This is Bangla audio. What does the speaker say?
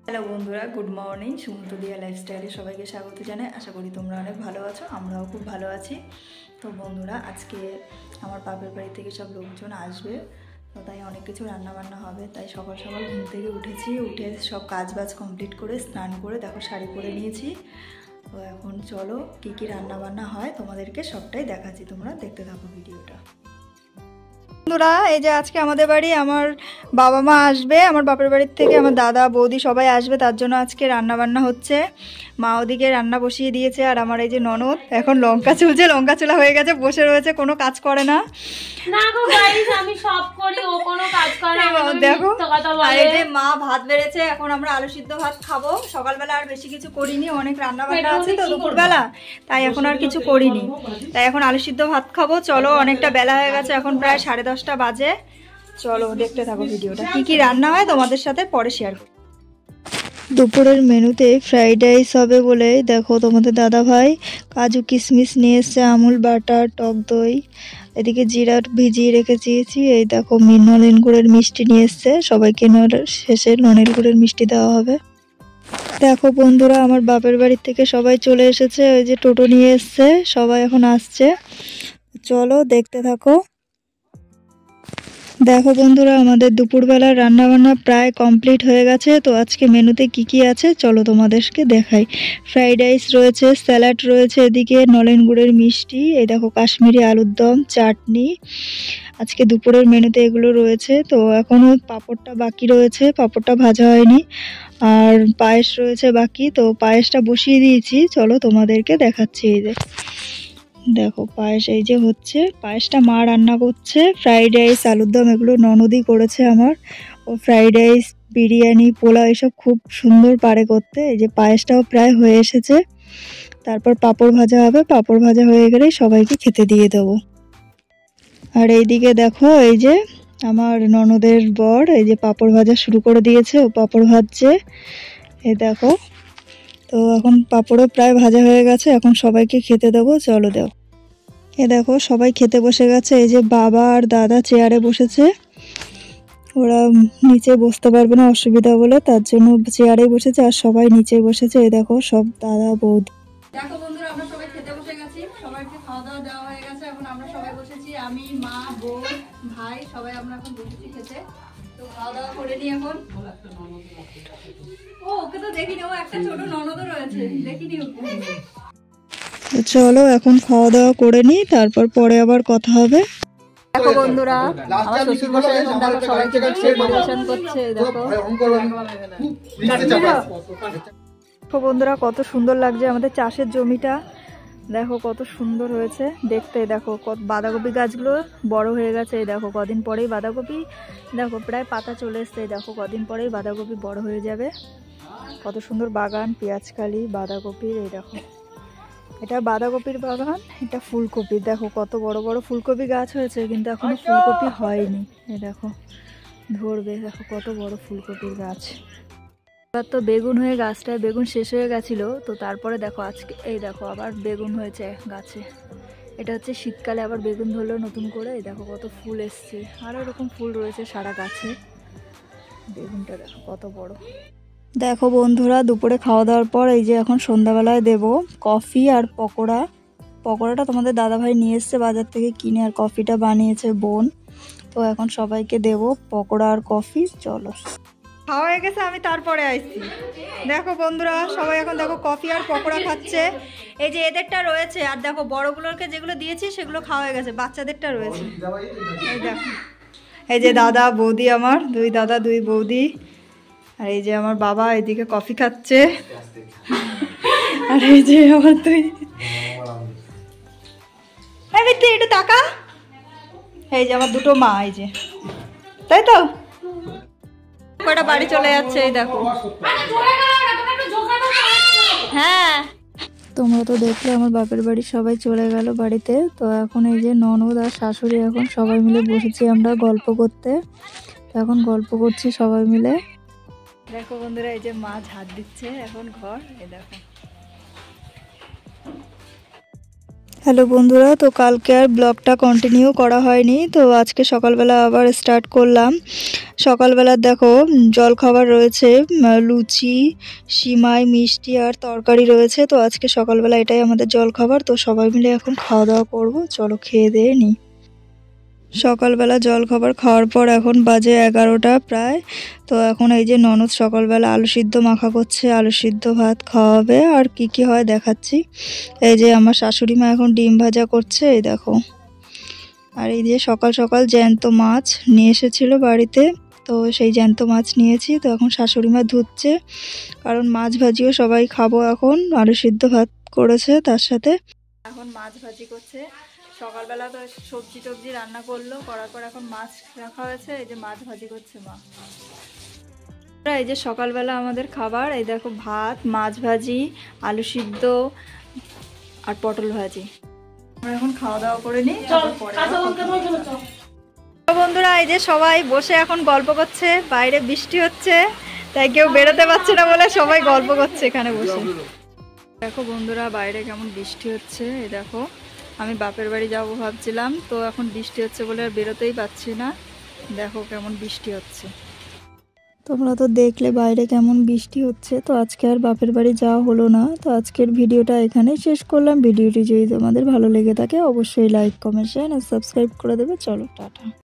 হ্যালো বন্ধুরা, গুড মর্নিং। সুমন্ত দিয়া লাইফস্টাইলে সবাইকে স্বাগত জানাই। আশা করি তোমরা অনেক ভালো আছো, আমরাও খুব ভালো আছি। তো বন্ধুরা, আজকে আমার বাপের বাড়ি থেকে সব লোকজন আসবে, তো তাই অনেক কিছু রান্নাবান্না হবে। তাই সকাল সকাল ঘুম থেকে উঠেছি, উঠে সব কাজ বাজ কমপ্লিট করে স্নান করে দেখো শাড়ি পরে নিয়েছি। তো এখন চলো কী কী রান্নাবান্না হয় তোমাদেরকে সবটাই দেখাচ্ছি, তোমরা দেখতে থাকো ভিডিওটা। বন্ধুরা, এই যে আজকে আমাদের বাড়ি আমার বাবা মা আসবে, আমার বাপের বাড়ির থেকে আমার দাদা বৌদি সবাই আসবে, তার জন্য আজকে রান্না বান্না হচ্ছে। মা ওদিকে রান্না বসিয়ে দিয়েছে, আর আমার এই যে ননদ এখন লঙ্কা চুলছে, লঙ্কা চুলা হয়ে গেছে, বসে রয়েছে, কোনো কাজ করে না। না গো গাইস, আমি সব করি, ও কোনো কাজ করে না। দেখো, আর এই যে মা ভাত বেড়েছে, এখন আমরা আলু সিদ্ধ ভাত খাবো। সকালবেলা আর বেশি কিছু করিনি, অনেক রান্না বান্না আছে তো দুপুরবেলা, তাই এখন আর কিছু করিনি। তাই এখন আলু সিদ্ধ ভাত খাবো। চলো, অনেকটা বেলা হয়ে গেছে, এখন প্রায় 10:30 বাজে। চলো দেখতে থাকো ভিডিওটা, কি কি রান্না হয় তোমাদের সাথে পরে শেয়ার করব। দুপুরের মেনুতে ফ্রাইড রাইস হবে বলে দেখো তোমাদের দাদা ভাই কাজু কিশমিশ নিয়ে এসছে, আমুল বাটার, টক দই, এদিকে জিরা ভিজিয়ে রেখেছি। এই দেখো নলেন গুড়ের মিষ্টি নিয়ে এসছে, সবাইকে শেষে নলেন গুড়ের মিষ্টি দেওয়া হবে। দেখো বন্ধুরা, আমার বাপের বাড়ির থেকে সবাই চলে এসেছে, ওই যে টোটো নিয়ে এসছে, সবাই এখন আসছে। চলো দেখতে থাকো। দেখো বন্ধুরা, আমাদের দুপুরবেলার রান্নাবান্না প্রায় কমপ্লিট হয়ে গেছে। তো আজকে মেনুতে কি কি আছে চলো তোমাদেরকে দেখাই। ফ্রাইড রাইস রয়েছে, স্যালাড রয়েছে, এদিকে নলেন গুড়ের মিষ্টি, এই দেখো কাশ্মীরি আলুর দম, চাটনি। আজকে দুপুরের মেনুতে এগুলো রয়েছে। তো এখনও পাঁপড়টা বাকি রয়েছে, পাঁপড়টা ভাজা হয়নি। আর পায়েস রয়েছে বাকি, তো পায়েসটা বসিয়ে দিয়েছি, চলো তোমাদেরকে দেখাচ্ছি। এই যে দেখো পায়েস এই যে হচ্ছে, পায়েসটা মা রান্না করছে। ফ্রাইড রাইস, আলুর দম এগুলো ননদই করেছে আমার। ও ফ্রাইড রাইস, বিরিয়ানি, পোলাও এসব খুব সুন্দর পারে করতে। এই যে পায়েসটাও প্রায় হয়ে এসেছে। তারপর পাঁপড় ভাজা হবে, পাঁপড় ভাজা হয়ে গেলেই সবাইকে খেতে দিয়ে দেবো। আর এইদিকে দেখো, এই যে আমার ননদের বর এই যে পাঁপড় ভাজা শুরু করে দিয়েছে, ও পাঁপড় ভাজছে। এই দেখো, তো এখন পাঁপড়ও প্রায় ভাজা হয়ে গেছে, এখন সবাইকে খেতে দেবো, চলো দাও। এ দেখো সবাই খেতে বসে গেছে। এই যে বাবা আর দাদা চেয়ারে বসেছে, ওরা নিচে বসতে পারবে না অসুবিধা বলে, তার জন্য চেয়ারে বসেছে, আর সবাই নিচে বসেছে। এই দেখো সব দাদা বৌদি। দেখো বন্ধুরা, আমরা সবাই খেতে বসে গেছি, সবাইকে খাওয়া দাওয়া দেওয়া হয়ে গেছে। এখন আমরা সবাই বসেছি, আমি, মা, বোন, ভাই, সবাই আমরা এখন বসেছি খেতে। তো খাওয়া দাওয়া করে নি এখন। ও ওকে তো দেখিনি, ও একটা ছোট ননদও রয়েছে, দেখিনি ওকে। চলো এখন খাওয়া দাওয়া করে নি, তারপর পরে আবার কথা হবে। দেখো বন্ধুরা, আমার শ্বশুর মশাই এখন দেখো সবাইকে দেখছে, পরিবেশন করছে। দেখো বন্ধুরা, কত সুন্দর লাগছে আমাদের চাষের জমিটা, দেখো কত সুন্দর হয়েছে দেখতে। দেখো বাঁধাকপি গাছগুলো বড় হয়ে গেছে, এই দেখো কদিন পরেই বাঁধাকপি, দেখো প্রায় পাতা চলে এসছে, দেখো কদিন পরেই বাঁধাকপি বড় হয়ে যাবে। কত সুন্দর বাগান, পেঁয়াজকালি, বাঁধাকপির। এই দেখো এটা বাঁধাকপির বাগান, এটা ফুলকপি। দেখো কত বড় বড় ফুলকপি গাছ হয়েছে, কিন্তু এখনো ফুলকপি হয়নি। এই দেখো ধরবে, দেখো কত বড় ফুলকপির গাছ। এবার তো বেগুন হয়ে গাছটায় বেগুন শেষ হয়ে গেছিলো, তো তারপরে দেখো আজকে এই দেখো আবার বেগুন হয়েছে গাছে। এটা হচ্ছে শীতকালে আবার বেগুন ধরলো নতুন করে। এই দেখো কত ফুল এসছে, আরও এরকম ফুল রয়েছে সারা গাছে। বেগুনটা দেখো কত বড়। দেখো বন্ধুরা, দুপুরে খাওয়া দাওয়ার পর এই যে এখন সন্ধ্যাবেলায় দেব কফি আর পকোড়া। পকোড়াটা তোমাদের দাদাভাই নিয়ে এসছে বাজার থেকে কিনে, আর কফিটা বানিয়েছে বোন। তো এখন সবাইকে দেব পকোড়া আর কফি। চলো, খাওয়া হয়ে গেছে, আমি তারপরে আসছি। দেখো বন্ধুরা, সবাই এখন দেখো কফি আর পকোড়া খাচ্ছে। এই যে এদেরটা রয়েছে, আর দেখো বড়গুলোকে যেগুলো দিয়েছি সেগুলো খাওয়া হয়ে গেছে, বাচ্চাদেরটা রয়েছে। এই দেখো, এই যে দাদা বৌদি, আমার দুই দাদা দুই বৌদি, আর এই যে আমার বাবা এদিকে কফি খাচ্ছে, আর এই যে আমার তুই একটু টাকা, এই যে আমার দুটো মা, এই যে তাই তো কয়টা বাড়ি চলে যাচ্ছে। এই দেখো, হ্যাঁ তোমরা তো দেখলে আমার বাপের বাড়ি সবাই চলে গেল বাড়িতে। তো এখন এই যে ননদ আর শাশুড়ি এখন সবাই মিলে বসেছি আমরা গল্প করতে। এখন গল্প করছি সবাই মিলে। দেখো বন্ধুরা, এই যে মা ঝাড় দিচ্ছে এখন ঘর। এই দেখো, হ্যালো বন্ধুরা, তো কালকে আর ব্লগটা কন্টিনিউ করা হয়নি, তো আজকে সকালবেলা আবার স্টার্ট করলাম। সকালবেলা দেখো জলখাবার রয়েছে, লুচি, সিমাই, মিষ্টি আর তরকারি রয়েছে। তো আজকে সকালবেলা এটাই আমাদের জলখাবার। তো সবাই মিলে এখন খাওয়া দাওয়া করবো, চলো খেয়ে দিয়ে নিই। সকালবেলা জলখাবার খাওয়ার পর এখন বাজে 11টা প্রায়। তো এখন এই যে ননদ সকালবেলা আলু সিদ্ধ মাখা করছে, আলু সিদ্ধ ভাত খাওয়াবে। আর কি কি হয় দেখাচ্ছি। এই যে আমার শাশুড়ি মা এখন ডিম ভাজা করছে, এই দেখো। আর এই যে সকাল সকাল জ্যান্ত মাছ নিয়ে এসেছিল বাড়িতে, তো সেই জ্যান্ত মাছ নিয়েছি। তো এখন শাশুড়ি মা ধুচ্ছে, কারণ মাছ ভাজিও সবাই খাবো এখন। আলু সিদ্ধ ভাত করেছে তার সাথে, এখন মাছ ভাজি করছে। সকালবেলা তো সবজি টবজি রান্না করলো, করার পর এখন মাছ রাখা হয়েছে। এই যে মাছ ভাজি করছে মা। এই যে সকালবেলা আমাদের খাবার, এই দেখো ভাত, মাছ ভাজি, আলু সিদ্ধ আর পটল ভাজি। আমরা এখন খাওয়া দাওয়া করে নিই। বন্ধুরা এই যে সবাই বসে এখন গল্প করছে, বাইরে বৃষ্টি হচ্ছে, তাই কেউ বেরোতে পারছে না বলে সবাই গল্প করছে এখানে বসে। দেখো বন্ধুরা বাইরে কেমন বৃষ্টি হচ্ছে। এই দেখো আমি বাপের বাড়ি যাবো ভাবছিলাম, তো এখন বৃষ্টি হচ্ছে বলে আর বেরোতেই পারছি না। দেখো কেমন বৃষ্টি হচ্ছে, তোমরা তো দেখলে বাইরে কেমন বৃষ্টি হচ্ছে। তো আজকে আর বাপের বাড়ি যাওয়া হলো না। তো আজকের ভিডিওটা এখানেই শেষ করলাম। ভিডিওটি যদি তোমাদের ভালো লেগে থাকে অবশ্যই লাইক, কমেন্ট, শেয়ার আর সাবস্ক্রাইব করে দেবে। চলো টাটা।